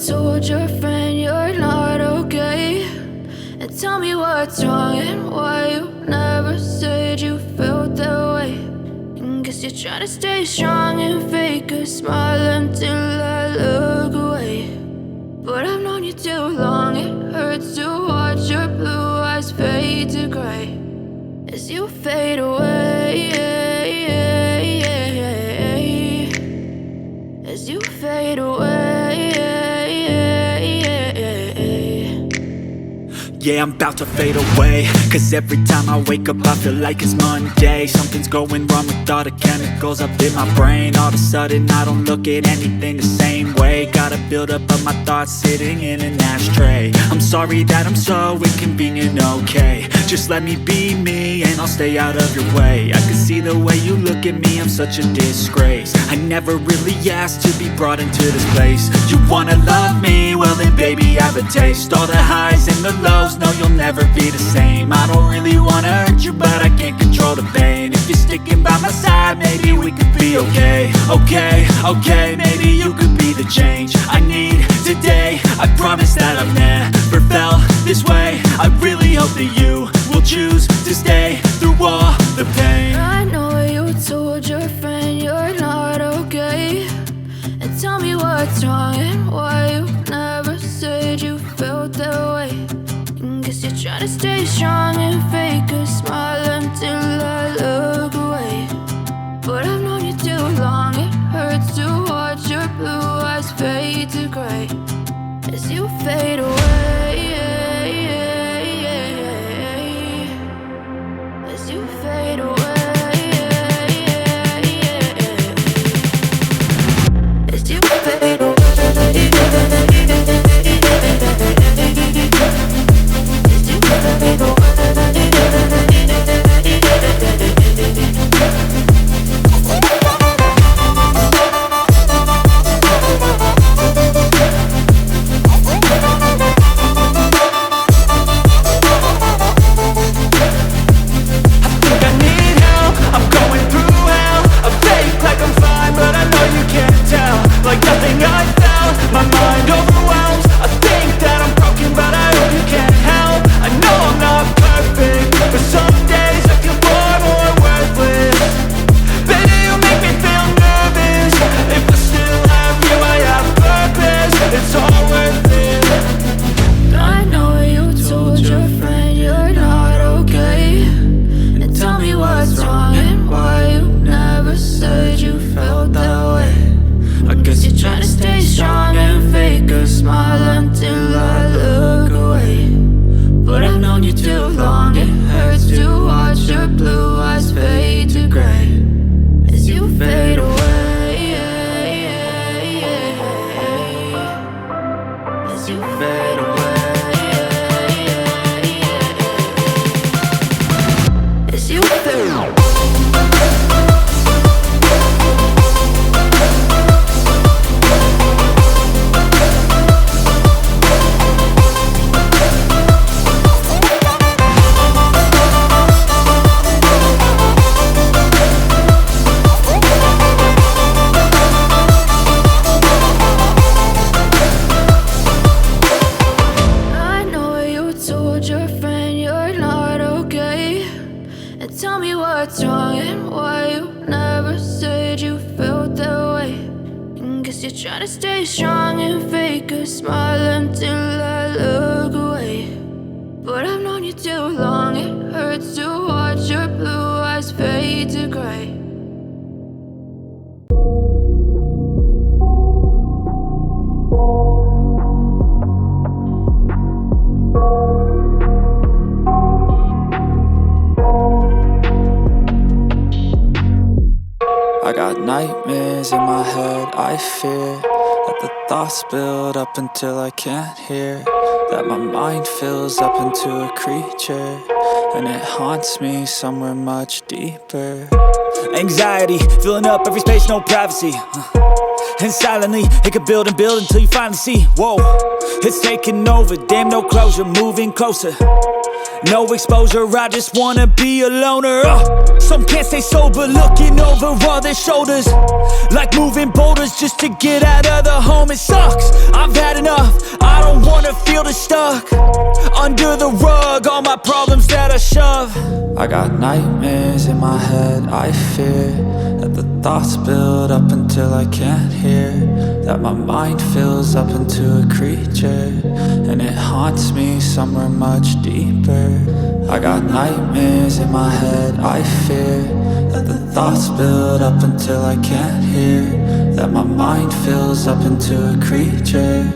told your friend you're not okay? And tell me what's wrong and why you never said you felt that way. And guess you're trying to stay strong and fake a smile until I look away. But I've known you too long, it hurts to watch your blue eyes fade to gray as you fade away, as you fade away. Yeah, I'm about to fade away, cause every time I wake up I feel like it's Monday. Something's going wrong with all the chemicals up in my brain. All of a sudden I don't look at anything the same way. Gotta build up of my thoughts sitting in an ashtray. I'm sorry that I'm so inconvenient, okay? Just let me be me and I'll stay out of your way. I can see the way you look at me, I'm such a disgrace. I never really asked to be brought into this place. You wanna love me? Well then baby have a taste. All the highs and the lows, no you'll never be the same. I don't really wanna hurt you but I can't control the pain. If you're sticking by my side maybe we could be okay. Okay, maybe you could be the change I need today. I promise that I've never felt this way. I really hope that you will choose to stay through all the pain. I know you told your friend you're not okay. And tell me what's wrong and why you never said you felt that way. And guess you're trying to stay strong and fake a smile until I look away. But I've known you too long, it hurts to watch your blue eyes fade to gray as you fade away, as you fade away. As you fade away. I got nightmares in my head, I fear that the thoughts build up until I can't hear, that my mind fills up into a creature, and it haunts me somewhere much deeper. Anxiety, filling up every space, no privacy. And silently, it could build and build until you finally see, whoa, it's taking over, damn no closure, moving closer. No exposure, I just wanna be a loner. Some can't stay sober, looking over all their shoulders, like moving boulders just to get out of the home. It sucks, I've had enough. wanna feel the stuck under the rug, all my problems that I shove. I got nightmares in my head, I fear that the thoughts build up until I can't hear, that my mind fills up into a creature, and it haunts me somewhere much deeper. I got nightmares in my head, I fear that the thoughts build up until I can't hear, that my mind fills up into a creature,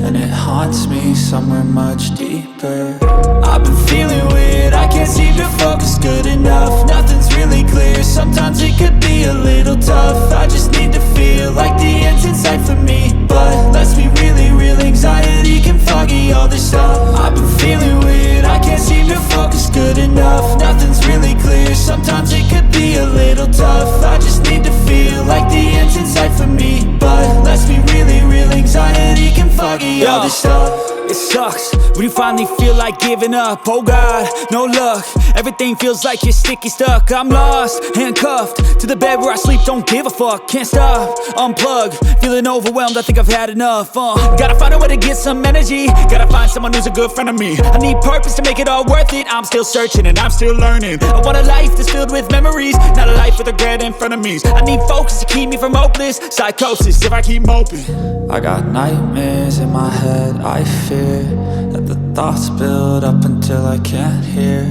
and it haunts me somewhere much deeper. I've been feeling weird, I can't seem to focus good enough. Nothing's really clear, sometimes it could be a little tough. I just need to feel like the end's in sight for me, but let's be really real, anxiety can foggy all this stuff. I've been feeling weird, I can't seem to focus good enough. Nothing's really clear, sometimes it could be a little tough. I just need to feel like the end's in sight for me, but let's be really real, anxiety can foggy all this stuff. It sucks when you finally feel like giving up. Oh God, no luck, everything feels like you're sticky stuck. I'm lost, handcuffed to the bed where I sleep, don't give a fuck. Can't stop, unplug, feeling overwhelmed, I think I've had enough. Gotta find a way to get some energy, gotta find someone who's a good friend of me. I need purpose to make it all worth it, I'm still searching and I'm still learning. I want a life that's filled with memories, not a life with regret and frenemies. I need focus to keep me from hopeless psychosis if I keep moping. I got nightmares in my head, I fear that the thoughts build up until I can't hear,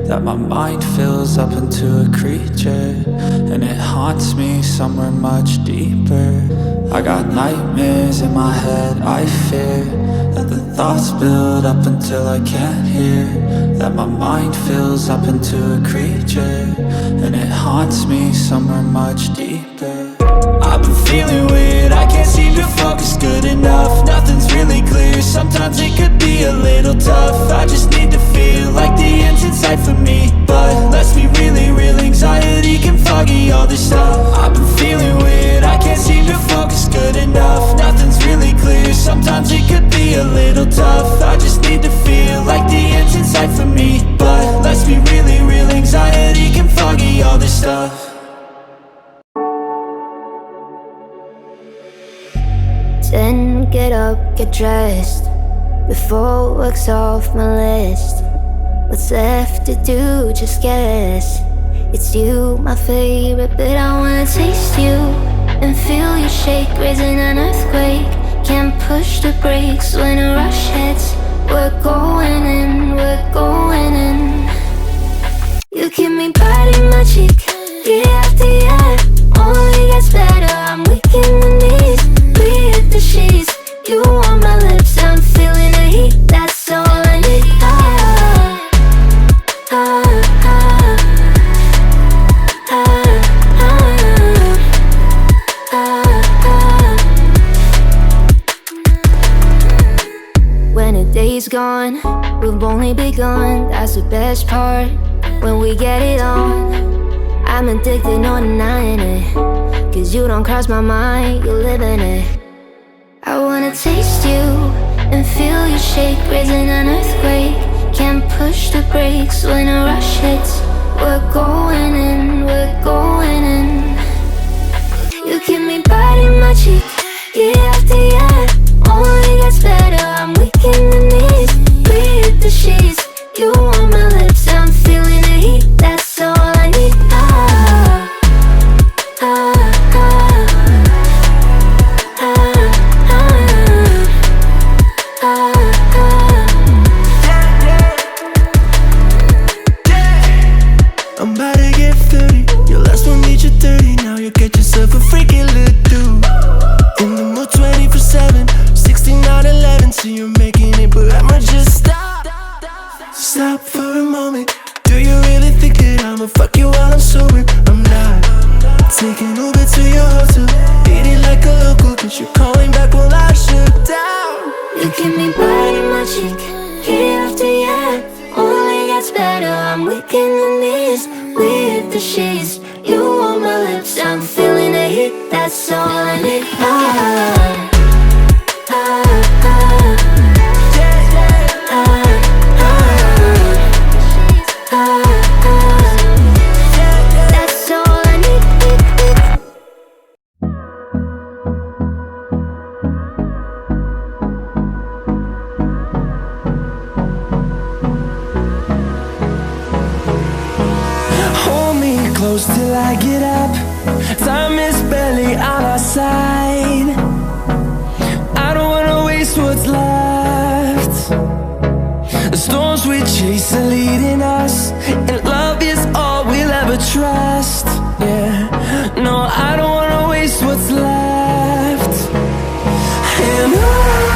that my mind fills up into a creature, and it haunts me somewhere much deeper. I got nightmares in my head, I fear that the thoughts build up until I can't hear, that my mind fills up into a creature, and it haunts me somewhere much deeper. I've been feeling weird, I can't seem to focus good enough. Nothing's really clear, sometimes it could be a little tough. I just need to feel like the end's in sight for me, but let's be really real, anxiety can foggy all this stuff. I've been feeling weird, I can't seem to focus good enough. Nothing's really clear, sometimes it could be a little tough. I just need to feel like the end's in sight for me, but let's be really real, anxiety can foggy all this stuff. Then get up, get dressed, before work's off my list. What's left to do, just guess. It's you, my favorite, but I wanna taste you and feel you shake, raising an earthquake. Can't push the brakes when a rush hits. We're going in, we're going in. You keep me biting my cheek, year after year. Only gets better, I'm weak in the knees. We hit the sheets, you on my lips, I'm feeling the heat, that's all I need. When a day's gone, we've only begun, that's the best part. When we get it on, I'm addicted, no denying it. Cause you don't cross my mind, you live in it. I wanna taste you and feel you shake, raising an earthquake. Can't push the brakes when a rush hits. We're going in, we're going in. You keep me biting my cheek, year after year. Only gets better, I'm weak in the knees. We hit the sheets, you on my lips, I'm feeling the heat, that's all I need. I'm about to get 30. Your last one made you 30. Now you get yourself a freaking lit dude. In the mood 24/7, 6911. So you're making it, but I'ma just stop. Stop for a moment. Do you really think that I'ma fuck you while I'm sober? I'm not. Taking Uber to your hotel, eating like a local, but you're calling back while I shut down. You keep me biting my cheek, year after year. Only gets better, I'm weak in the knees. We hit the sheets, you on my lips, I'm feeling the heat, that's all I need. close till I get up. Time is barely on our side. I don't wanna waste what's left. The storms we chase are leading us, and love is all we'll ever trust. Yeah, no, I don't wanna waste what's left. And on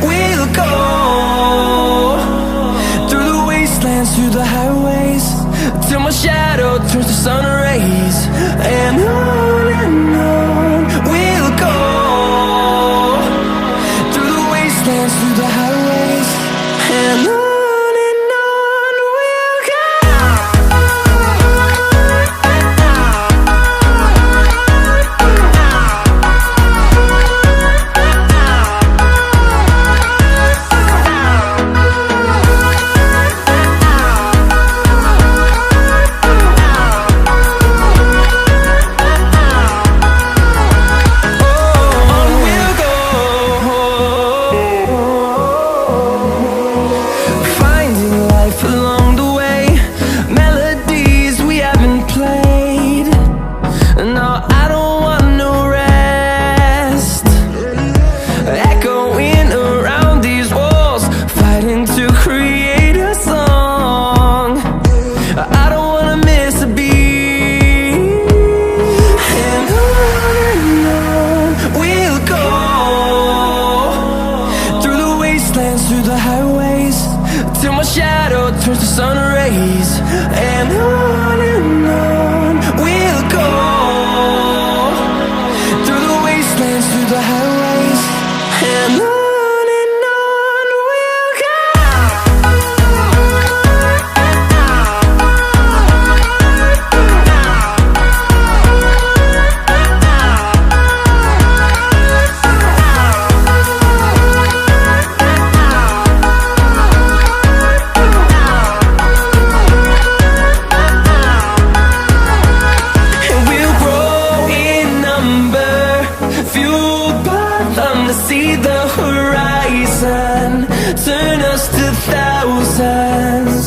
we'll go, through the wastelands, through the highways, till my shadow turns to sun rays. And on we'll go, through the wastelands, through the highways, and on we'll go. Through the highways, till my shadow turns to sun rays. And on we'll go, through the wastelands, through the highways, and on we'll go. See the horizon, turn us to thousands.